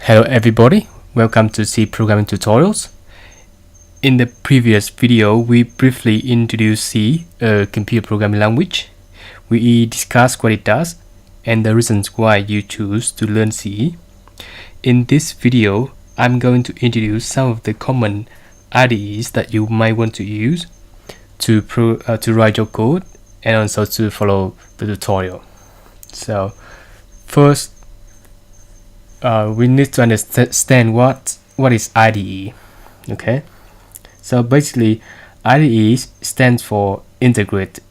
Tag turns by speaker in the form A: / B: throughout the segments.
A: Hello everybody, welcome to C Programming Tutorials. In the previous video, we briefly introduced C, a computer programming language. We discussed what it does and the reasons why you choose to learn C. In this video, I'm going to introduce some of the common IDEs that you might want to use to write your code and also to follow the tutorial. So first, we need to understand what is IDE. Okay, so basically IDE stands for Integrated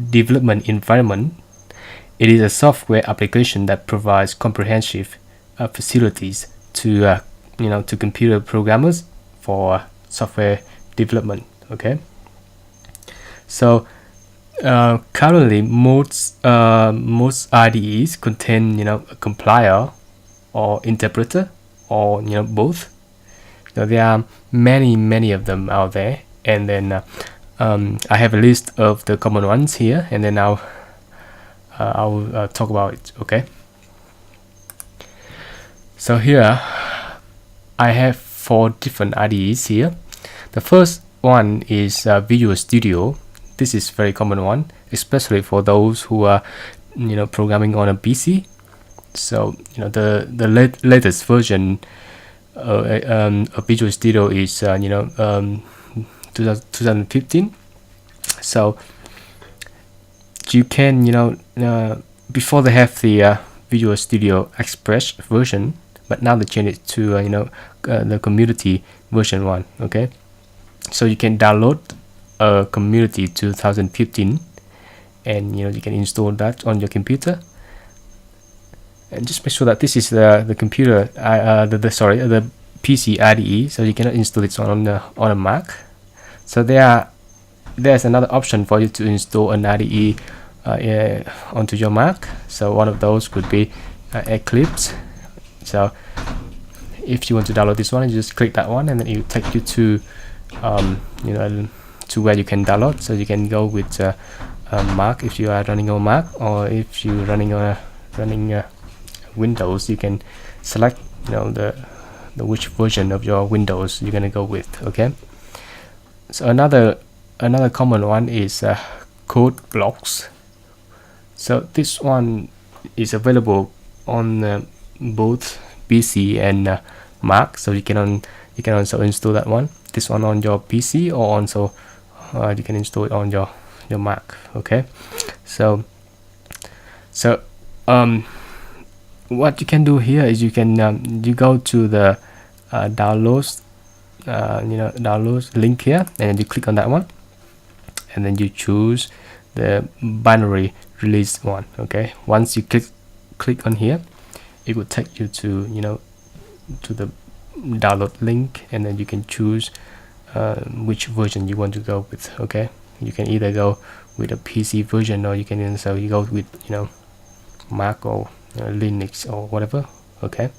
A: Development Environment. It is a software application that provides comprehensive facilities to to computer programmers for software development. Okay, so currently most IDEs contain a compiler or interpreter, or both. So there are many of them out there, and then I have a list of the common ones here, and then I'll talk about it. Okay, so here I have 4 different IDEs here. The first one is Visual Studio. This is very common one, especially for those who are programming on a PC. So the latest version of Visual Studio is 2015. So you can before they have the Visual Studio Express version, but now they change it to the community version 1. Okay, so you can download community 2015, and you can install that on your computer. And just make sure that this is the computer, the PC IDE, so you cannot install it on a Mac. So there's another option for you to install an IDE onto your Mac. So one of those could be Eclipse. So if you want to download this one, you just click that one, and then it will take you to to where you can download. So you can go with Mac if you are running on Mac, or if you're running Windows, you can select the which version of your Windows you're gonna go with. Okay, so another common one is code blocks. So this one is available on both PC and Mac, so you can also install that one. This one on your PC, or also you can install it on your Mac. Okay, so what you can do here is you can you go to the downloads downloads link here, and you click on that one, and then you choose the binary release one. Okay, once you click on here, it will take you to to the download link, and then you can choose which version you want to go with. Okay, you can either go with a PC version, or you can also go with Mac or Linux or whatever. Okay,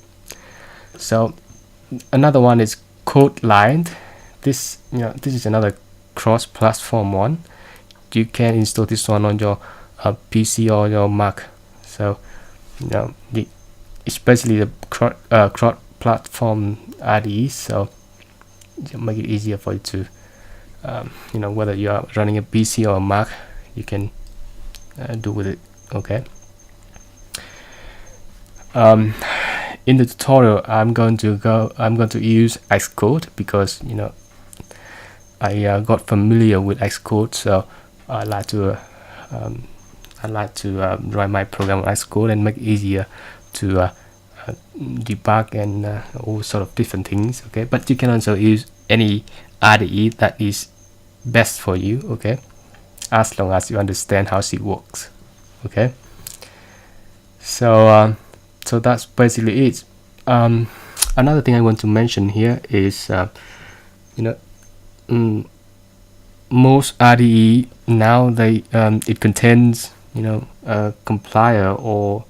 A: so another one is code line. This is another cross-platform one. You can install this one on your PC or your Mac. So it's basically the cross-platform IDE, so it'll make it easier for you to whether you are running a PC or a Mac, you can do with it. Okay, in the tutorial I'm going to use Xcode, because I got familiar with Xcode, so I like to write my program on Xcode and make it easier to debug and all sort of different things. Okay, but you can also use any IDE that is best for you. Okay, as long as you understand how it works. Okay, so so that's basically it. Another thing I want to mention here is most IDE now it contains a compiler or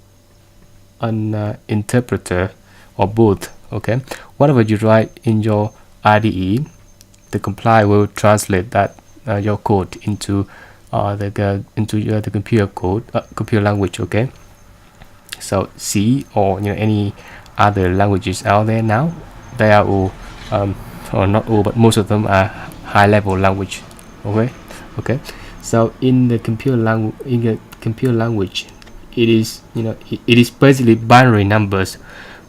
A: an interpreter, or both. Okay, whatever you write in your IDE, the compiler will translate that your code into the computer language. Okay, so C or any other languages out there now. They are all, or not all, but most of them are high-level language. Okay. So in the computer language, it is it is basically binary numbers,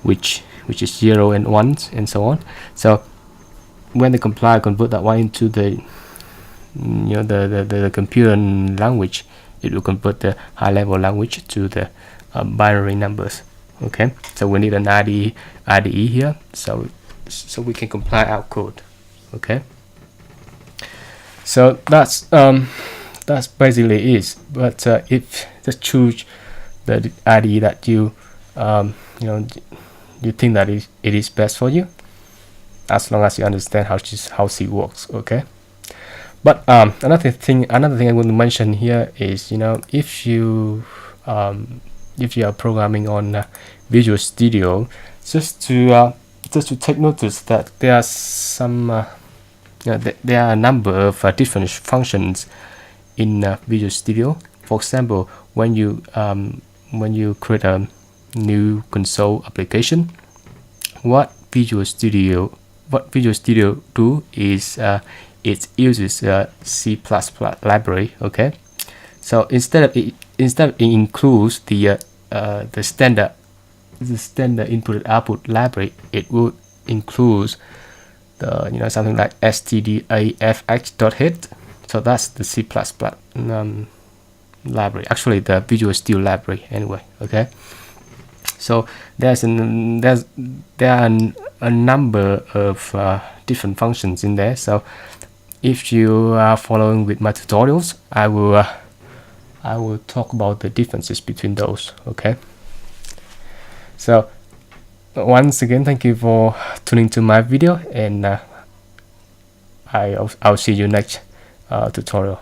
A: which is 0 and 1s and so on. So when the compiler convert that one into the the computer language, it will convert the high-level language to the binary numbers. Okay, so we need an IDE here, so we can compile our code. Okay, so that's basically it. But if just choose the IDE that you you think that it is best for you, as long as you understand how C works. Okay. But another thing I want to mention here is, if you are programming on Visual Studio, just to take notice that there are some there are a number of different functions in Visual Studio. For example, when you create a new console application, what Visual Studio do is it uses a C++ library. Okay, so instead of it includes the standard input output library, it will include the something like stdafx.hit. So that's the C++ library, actually the Visual Studio library anyway. Okay, so there are a number of different functions in there. So if you are following with my tutorials, I will talk about the differences between those. Okay, so once again, thank you for tuning to my video, and I'll see you next tutorial.